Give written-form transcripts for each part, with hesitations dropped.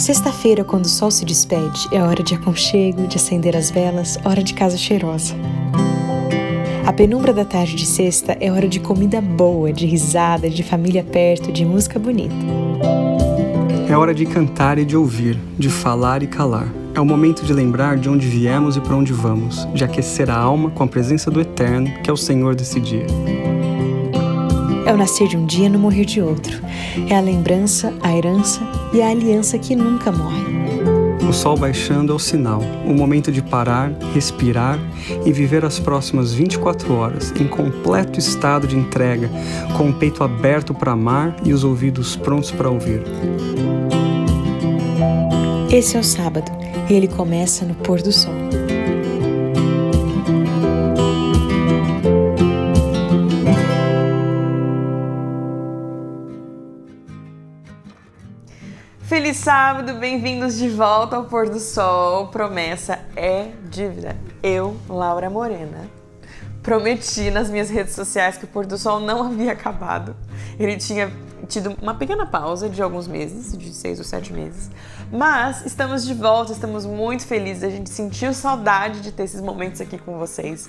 Sexta-feira, quando o sol se despede, é hora de aconchego, de acender as velas, hora de casa cheirosa. A penumbra da tarde de sexta é hora de comida boa, de risada, de família perto, de música bonita. É hora de cantar e de ouvir, de falar e calar. É o momento de lembrar de onde viemos e para onde vamos, de aquecer a alma com a presença do Eterno, que é o Senhor desse dia. É o nascer de um dia e no morrer de outro. É a lembrança, a herança e a aliança que nunca morre. O sol baixando é o sinal, o momento de parar, respirar e viver as próximas 24 horas em completo estado de entrega, com o peito aberto para amar e os ouvidos prontos para ouvir. Esse é o sábado e ele começa no pôr do sol. Feliz sábado, bem-vindos de volta ao Pôr do Sol. Promessa é dívida. Eu, Laura Morena, prometi nas minhas redes sociais que o Pôr do Sol não havia acabado. Ele tinha tido uma pequena pausa de alguns meses, de 6 ou 7 meses, mas estamos de volta, estamos muito felizes. A gente sentiu saudade de ter esses momentos aqui com vocês.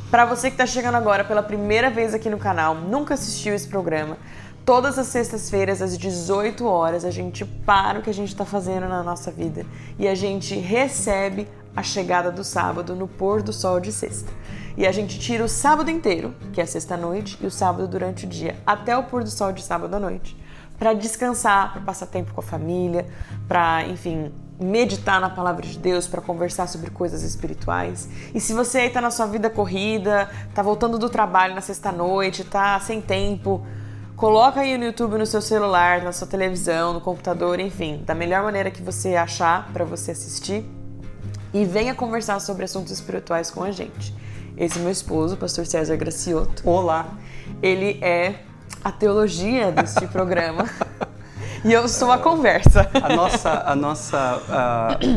Para você que está chegando agora pela primeira vez aqui no canal, nunca assistiu esse programa, todas as sextas-feiras, às 18 horas, a gente para o que a gente está fazendo na nossa vida e a gente recebe a chegada do sábado no pôr do sol de sexta. E a gente tira o sábado inteiro, que é sexta-noite, e o sábado durante o dia, até o pôr do sol de sábado à noite, para descansar, para passar tempo com a família, para, enfim, meditar na palavra de Deus, para conversar sobre coisas espirituais. E se você aí tá na sua vida corrida, tá voltando do trabalho na sexta-noite, tá sem tempo, coloca aí no YouTube, no seu celular, na sua televisão, no computador, enfim, da melhor maneira que você achar para você assistir e venha conversar sobre assuntos espirituais com a gente. Esse é meu esposo, o pastor César Gracioto. Olá! Ele é a teologia deste programa e eu sou a conversa. A nossa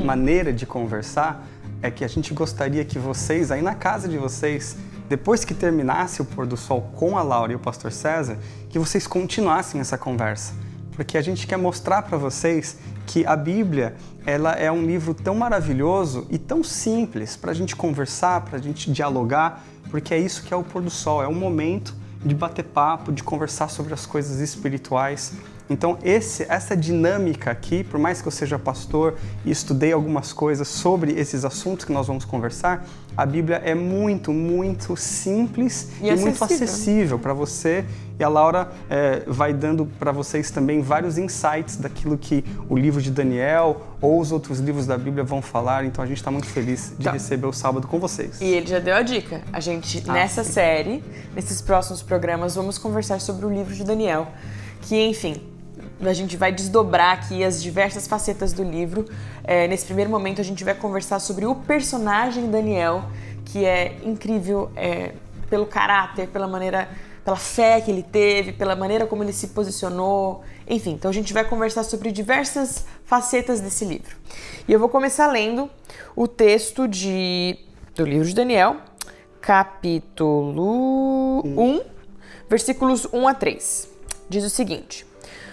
maneira de conversar é que a gente gostaria que vocês, aí na casa de vocês, depois que terminasse o pôr do sol com a Laura e o pastor César, que vocês continuassem essa conversa. Porque a gente quer mostrar para vocês que a Bíblia, ela é um livro tão maravilhoso e tão simples para a gente conversar, para a gente dialogar, porque é isso que é o pôr do sol, é um momento de bater papo, de conversar sobre as coisas espirituais. Então essa dinâmica aqui, por mais que eu seja pastor e estudei algumas coisas sobre esses assuntos que nós vamos conversar, a Bíblia é muito, muito simples e muito acessível para você. E a Laura vai dando para vocês também vários insights daquilo que o livro de Daniel ou os outros livros da Bíblia vão falar. Então a gente está muito feliz de receber o sábado com vocês. E ele já deu a dica. A gente, nessa série, nesses próximos programas, vamos conversar sobre o livro de Daniel. Que, enfim, a gente vai desdobrar aqui as diversas facetas do livro. Nesse primeiro momento a gente vai conversar sobre o personagem Daniel, que é incrível pelo caráter, pela fé que ele teve, pela maneira como ele se posicionou. Enfim, então a gente vai conversar sobre diversas facetas desse livro. E eu vou começar lendo o texto do livro de Daniel, capítulo 1, versículos 1 a 3. Diz o seguinte: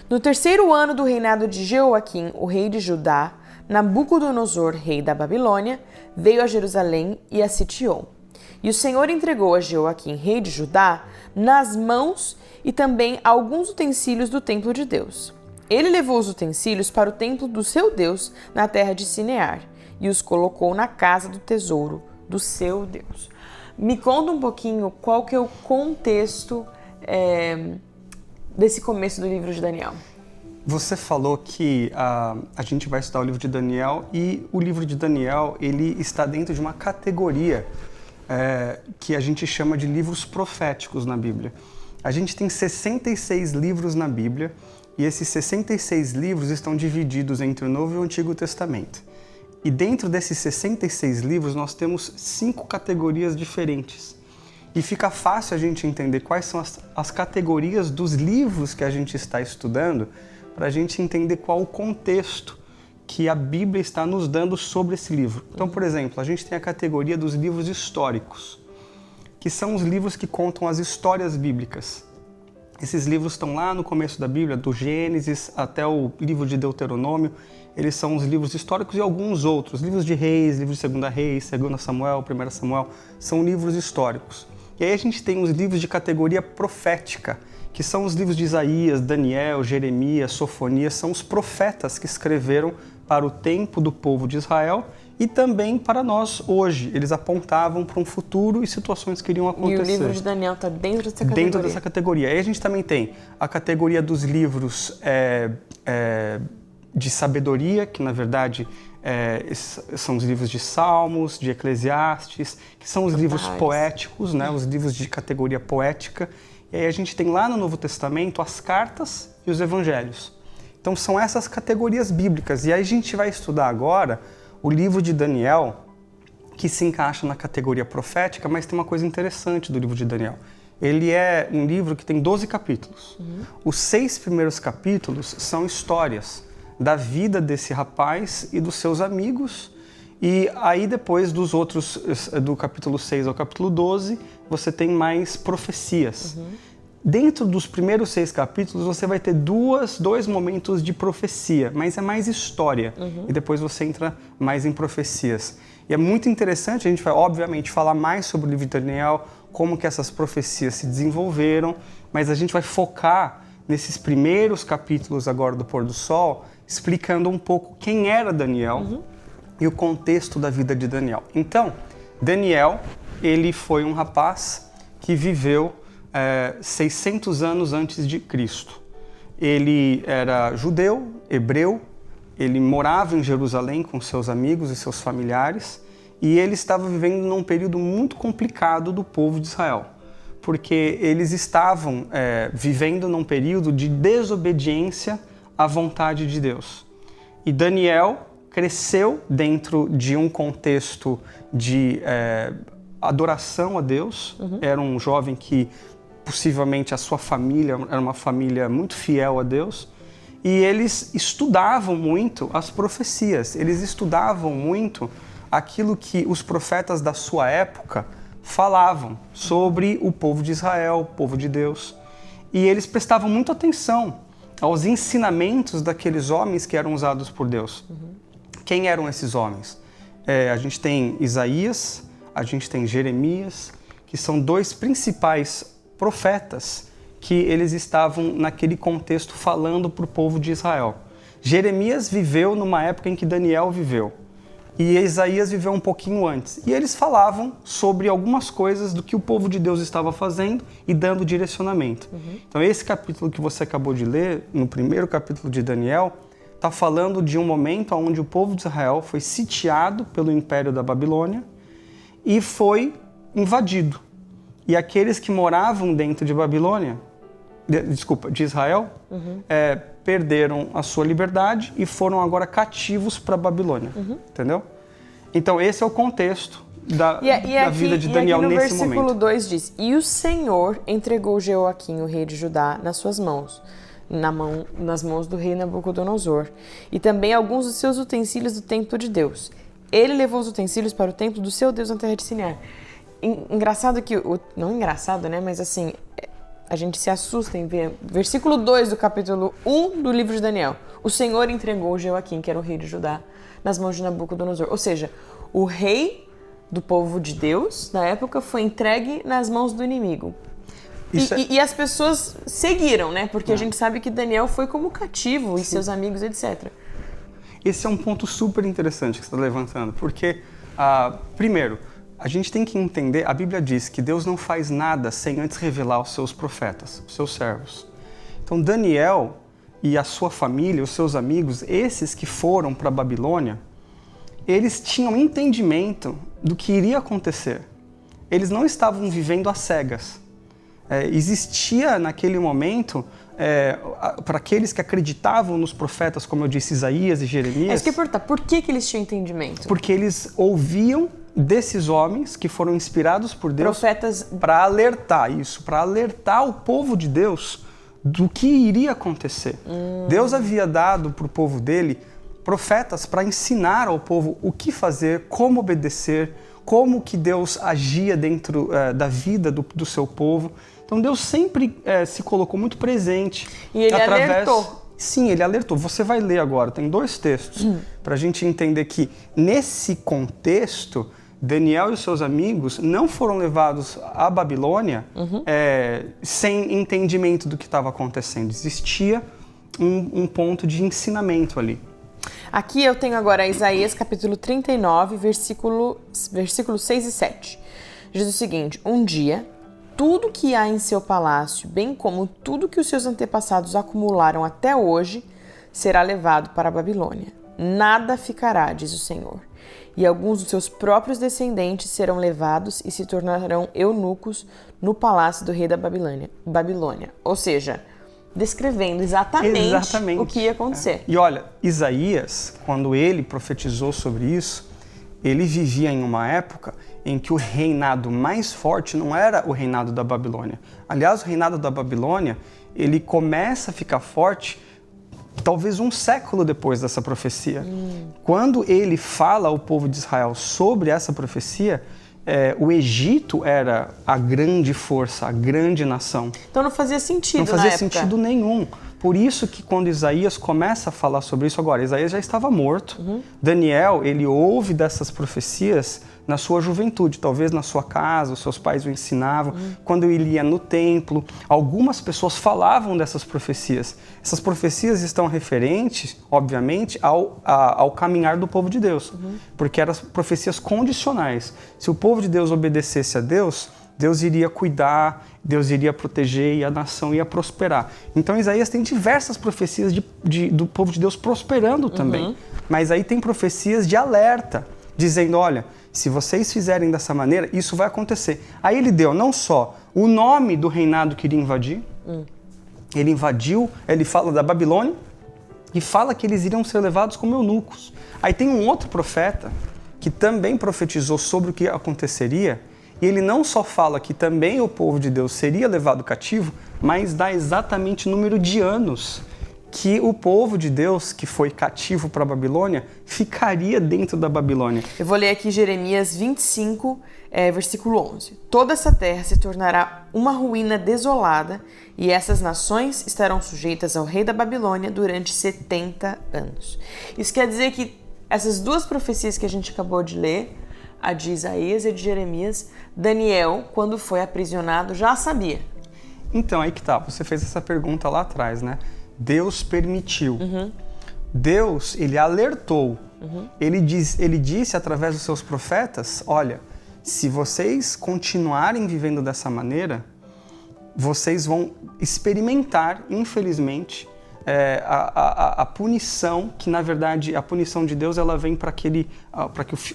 No terceiro ano do reinado de Jeoaquim, o rei de Judá, Nabucodonosor, rei da Babilônia, veio a Jerusalém e a sitiou. E o Senhor entregou a Jeoaquim, rei de Judá, nas mãos e também alguns utensílios do templo de Deus. Ele levou os utensílios para o templo do seu Deus na terra de Sinear e os colocou na casa do tesouro do seu Deus. Me conta um pouquinho qual que é o contexto desse começo do livro de Daniel. Você falou que a gente vai estudar o livro de Daniel e o livro de Daniel ele está dentro de uma categoria que a gente chama de livros proféticos na Bíblia. A gente tem 66 livros na Bíblia e esses 66 livros estão divididos entre o Novo e o Antigo Testamento. E dentro desses 66 livros nós temos 5 categorias diferentes. E fica fácil a gente entender quais são as categorias dos livros que a gente está estudando para a gente entender qual o contexto que a Bíblia está nos dando sobre esse livro. Então, por exemplo, a gente tem a categoria dos livros históricos, que são os livros que contam as histórias bíblicas. Esses livros estão lá no começo da Bíblia, do Gênesis até o livro de Deuteronômio. Eles são os livros históricos e alguns outros. Livros de Reis, livros de 2 Reis, 2 Samuel, 1 Samuel, são livros históricos. E aí a gente tem os livros de categoria profética, que são os livros de Isaías, Daniel, Jeremias, Sofonias, são os profetas que escreveram para o tempo do povo de Israel e também para nós hoje. Eles apontavam para um futuro e situações que iriam acontecer. E o livro de Daniel está dentro dessa categoria? Dentro dessa categoria. Aí a gente também tem a categoria dos livros de sabedoria, que na verdade são os livros de Salmos, de Eclesiastes, que são os livros poéticos, né? Os livros de categoria poética. E aí a gente tem lá no Novo Testamento as cartas e os evangelhos. Então são essas categorias bíblicas. E aí a gente vai estudar agora o livro de Daniel, que se encaixa na categoria profética, mas tem uma coisa interessante do livro de Daniel. Ele é um livro que tem 12 capítulos. Os 6 primeiros capítulos são histórias da vida desse rapaz e dos seus amigos. E aí depois dos outros, do capítulo 6 ao capítulo 12, você tem mais profecias. Dentro dos primeiros 6 capítulos, você vai ter dois momentos de profecia, mas é mais história. E depois você entra mais em profecias. E é muito interessante, a gente vai, obviamente, falar mais sobre o livro de Daniel, como que essas profecias se desenvolveram, mas a gente vai focar nesses primeiros capítulos agora do Pôr do Sol, explicando um pouco quem era Daniel e o contexto da vida de Daniel. Então, Daniel, ele foi um rapaz que viveu 600 anos antes de Cristo. Ele era judeu, hebreu, ele morava em Jerusalém com seus amigos e seus familiares e ele estava vivendo num período muito complicado do povo de Israel, porque eles estavam vivendo num período de desobediência à vontade de Deus. E Daniel cresceu dentro de um contexto de adoração a Deus. Era um jovem que possivelmente a sua família era uma família muito fiel a Deus. E eles estudavam muito as profecias, eles estudavam muito aquilo que os profetas da sua época falavam sobre o povo de Israel, o povo de Deus. E eles prestavam muita atenção aos ensinamentos daqueles homens que eram usados por Deus. Quem eram esses homens? A gente tem Isaías, a gente tem Jeremias, que são 2 principais profetas que eles estavam naquele contexto falando para o povo de Israel. Jeremias viveu numa época em que Daniel viveu. E Isaías viveu um pouquinho antes. E eles falavam sobre algumas coisas do que o povo de Deus estava fazendo e dando direcionamento. Então esse capítulo que você acabou de ler, no primeiro capítulo de Daniel, está falando de um momento onde o povo de Israel foi sitiado pelo Império da Babilônia e foi invadido. E aqueles que moravam dentro de Babilônia, de Israel, perderam a sua liberdade e foram agora cativos para a Babilônia. Entendeu? Então esse é o contexto da vida de Daniel nesse momento. No versículo 2 diz: E o Senhor entregou Jeoaquim, o rei de Judá, nas suas mãos, nas mãos do rei Nabucodonosor, e também alguns dos seus utensílios do templo de Deus. Ele levou os utensílios para o templo do seu Deus na terra de Sinear. Engraçado que, não engraçado, né, mas assim, a gente se assusta em ver, versículo 2 do capítulo 1 do livro de Daniel. O Senhor entregou Jeoaquim, que era o rei de Judá, nas mãos de Nabucodonosor. Ou seja, o rei do povo de Deus, na época, foi entregue nas mãos do inimigo. E as pessoas seguiram, né? Porque a gente sabe que Daniel foi como cativo e seus amigos, etc. Esse é um ponto super interessante que você está levantando, porque, primeiro, a gente tem que entender, a Bíblia diz que Deus não faz nada sem antes revelar aos seus profetas, os seus servos. Então Daniel e a sua família, os seus amigos, esses que foram para a Babilônia, eles tinham entendimento do que iria acontecer. Eles não estavam vivendo às cegas. Existia naquele momento, para aqueles que acreditavam nos profetas, como eu disse, Isaías e Jeremias... Isso que eu ia perguntar, por que eles tinham entendimento? Porque eles ouviam desses homens que foram inspirados por Deus para alertar o povo de Deus do que iria acontecer. Deus havia dado para o povo dele profetas para ensinar ao povo o que fazer, como obedecer, como que Deus agia dentro da vida do seu povo. Então Deus sempre se colocou muito presente. E ele alertou. Sim, ele alertou. Você vai ler agora, tem 2 textos, para a gente entender que nesse contexto, Daniel e os seus amigos não foram levados à Babilônia sem entendimento do que estava acontecendo. Existia um ponto de ensinamento ali. Aqui eu tenho agora Isaías capítulo 39, versículos 6 e 7. Diz o seguinte: um dia, tudo que há em seu palácio, bem como tudo que os seus antepassados acumularam até hoje, será levado para a Babilônia. Nada ficará, diz o Senhor. E alguns dos seus próprios descendentes serão levados e se tornarão eunucos no palácio do rei da Babilônia. Ou seja, descrevendo exatamente o que ia acontecer. E olha, Isaías, quando ele profetizou sobre isso, ele vivia em uma época em que o reinado mais forte não era o reinado da Babilônia. Aliás, o reinado da Babilônia, ele começa a ficar forte talvez um século depois dessa profecia. Quando ele fala ao povo de Israel sobre essa profecia, o Egito era a grande força, a grande nação. Então não fazia sentido na época. Não fazia sentido nenhum. Por isso que quando Isaías começa a falar sobre isso agora, Isaías já estava morto. Daniel, ele ouve dessas profecias na sua juventude, talvez na sua casa, os seus pais o ensinavam. Quando ele ia no templo, algumas pessoas falavam dessas profecias. Essas profecias estão referentes, obviamente, ao caminhar do povo de Deus, porque eram profecias condicionais. Se o povo de Deus obedecesse a Deus, Deus iria cuidar, Deus iria proteger e a nação ia prosperar. Então Isaías tem diversas profecias do povo de Deus prosperando também. Mas aí tem profecias de alerta, dizendo, olha, se vocês fizerem dessa maneira, isso vai acontecer. Aí ele deu não só o nome do reinado que iria invadir, ele invadiu, ele fala da Babilônia e fala que eles iriam ser levados como eunucos. Aí tem um outro profeta que também profetizou sobre o que aconteceria, e ele não só fala que também o povo de Deus seria levado cativo, mas dá exatamente o número de anos que o povo de Deus, que foi cativo para a Babilônia, ficaria dentro da Babilônia. Eu vou ler aqui Jeremias 25, versículo 11. Toda essa terra se tornará uma ruína desolada, e essas nações estarão sujeitas ao rei da Babilônia durante 70 anos. Isso quer dizer que essas 2 profecias que a gente acabou de ler, a de Isaías e a de Jeremias, Daniel, quando foi aprisionado, já sabia. Então, aí que tá, você fez essa pergunta lá atrás, né? Deus permitiu. Deus, ele alertou. Ele disse através dos seus profetas, olha, se vocês continuarem vivendo dessa maneira, vocês vão experimentar, infelizmente, a punição, que na verdade a punição de Deus ela vem para que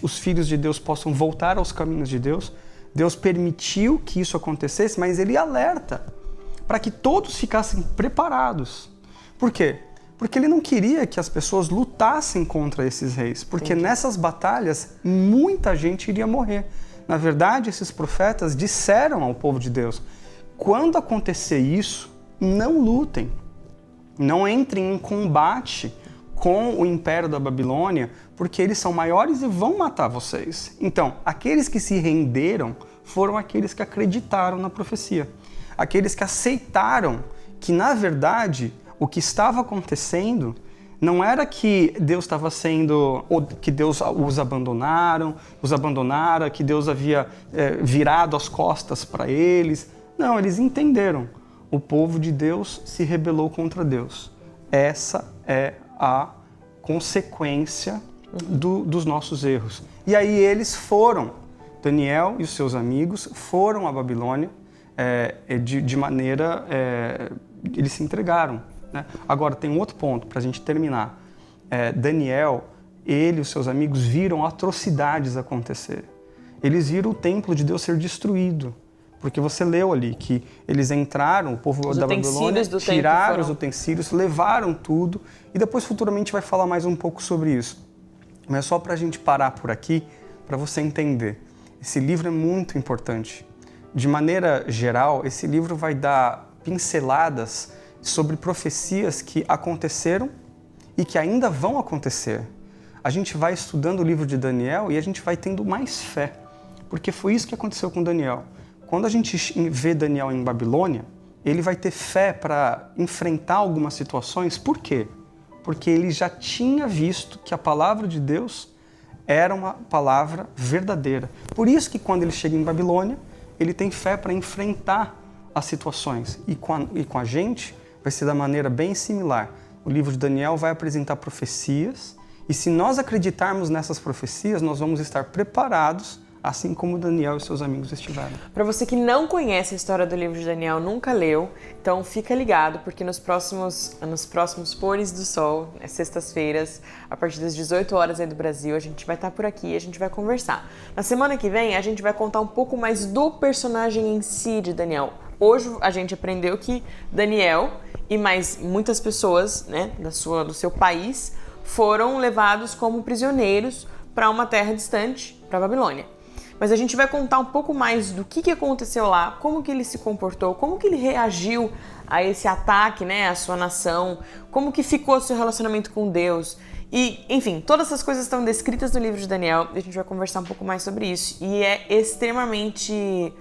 os filhos de Deus possam voltar aos caminhos de Deus. Deus permitiu que isso acontecesse, mas ele alerta para que todos ficassem preparados. Por quê? Porque ele não queria que as pessoas lutassem contra esses reis, porque nessas batalhas muita gente iria morrer. Na verdade, esses profetas disseram ao povo de Deus, quando acontecer isso, não lutem. Não entrem em combate com o império da Babilônia, porque eles são maiores e vão matar vocês. Então, aqueles que se renderam foram aqueles que acreditaram na profecia. Aqueles que aceitaram que, na verdade, o que estava acontecendo não era que Deus estava sendo, ou que Deus os abandonara, que Deus havia virado as costas para eles. Não, eles entenderam. O povo de Deus se rebelou contra Deus. Essa é a consequência dos nossos erros. E aí eles foram, Daniel e os seus amigos foram à Babilônia de maneira... eles se entregaram. Né? Agora, tem um outro ponto para a gente terminar. Daniel, ele e os seus amigos viram atrocidades acontecer. Eles viram o templo de Deus ser destruído. Porque você leu ali que eles entraram, o povo da Babilônia, tiraram os utensílios, levaram tudo, e depois futuramente vai falar mais um pouco sobre isso. Mas só para a gente parar por aqui, para você entender. Esse livro é muito importante. De maneira geral, esse livro vai dar pinceladas sobre profecias que aconteceram e que ainda vão acontecer. A gente vai estudando o livro de Daniel e a gente vai tendo mais fé, porque foi isso que aconteceu com Daniel. Quando a gente vê Daniel em Babilônia, ele vai ter fé para enfrentar algumas situações. Por quê? Porque ele já tinha visto que a palavra de Deus era uma palavra verdadeira. Por isso que quando ele chega em Babilônia, ele tem fé para enfrentar as situações. E com a gente vai ser da maneira bem similar. O livro de Daniel vai apresentar profecias, e se nós acreditarmos nessas profecias, nós vamos estar preparados, assim como Daniel e seus amigos estiveram. Para você que não conhece a história do livro de Daniel, nunca leu, então fica ligado, porque nos próximos Pôres do Sol, sextas-feiras, a partir das 18 horas aí do Brasil, a gente vai estar por aqui e a gente vai conversar. Na semana que vem, a gente vai contar um pouco mais do personagem em si de Daniel. Hoje a gente aprendeu que Daniel e mais muitas pessoas, né, do seu país foram levados como prisioneiros para uma terra distante, para a Babilônia. Mas a gente vai contar um pouco mais do que aconteceu lá, como que ele se comportou, como que ele reagiu a esse ataque, né, à sua nação, como que ficou o seu relacionamento com Deus. E, enfim, todas essas coisas estão descritas no livro de Daniel e a gente vai conversar um pouco mais sobre isso. E é extremamente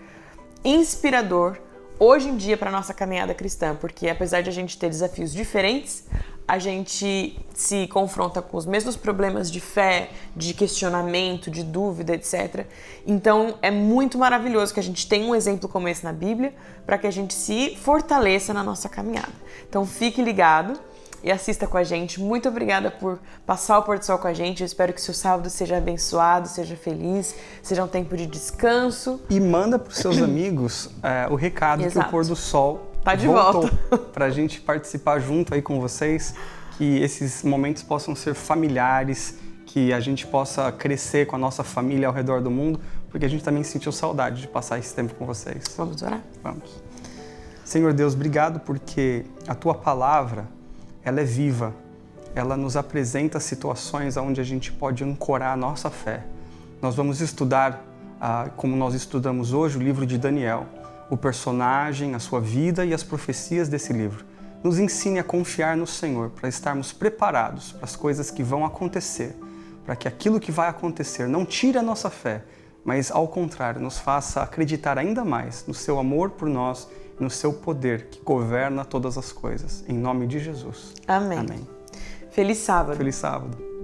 inspirador hoje em dia para a nossa caminhada cristã, porque apesar de a gente ter desafios diferentes, a gente se confronta com os mesmos problemas de fé, de questionamento, de dúvida, etc. Então é muito maravilhoso que a gente tenha um exemplo como esse na Bíblia para que a gente se fortaleça na nossa caminhada. Então fique ligado e assista com a gente. Muito obrigada por passar o pôr do sol com a gente. Eu espero que seu sábado seja abençoado, seja feliz, seja um tempo de descanso. E manda para os seus amigos o recado que o pôr do sol tá de volta para a gente participar junto aí com vocês, que esses momentos possam ser familiares, que a gente possa crescer com a nossa família ao redor do mundo, porque a gente também sentiu saudade de passar esse tempo com vocês. Vamos orar? Vamos. Senhor Deus, obrigado porque a Tua palavra, ela é viva, ela nos apresenta situações onde a gente pode ancorar a nossa fé. Nós vamos estudar, como nós estudamos hoje, o livro de Daniel, o personagem, a sua vida e as profecias desse livro. Nos ensine a confiar no Senhor, para estarmos preparados para as coisas que vão acontecer, para que aquilo que vai acontecer não tire a nossa fé, mas ao contrário, nos faça acreditar ainda mais no seu amor por nós e no seu poder que governa todas as coisas. Em nome de Jesus. Amém. Amém. Feliz sábado. Feliz sábado.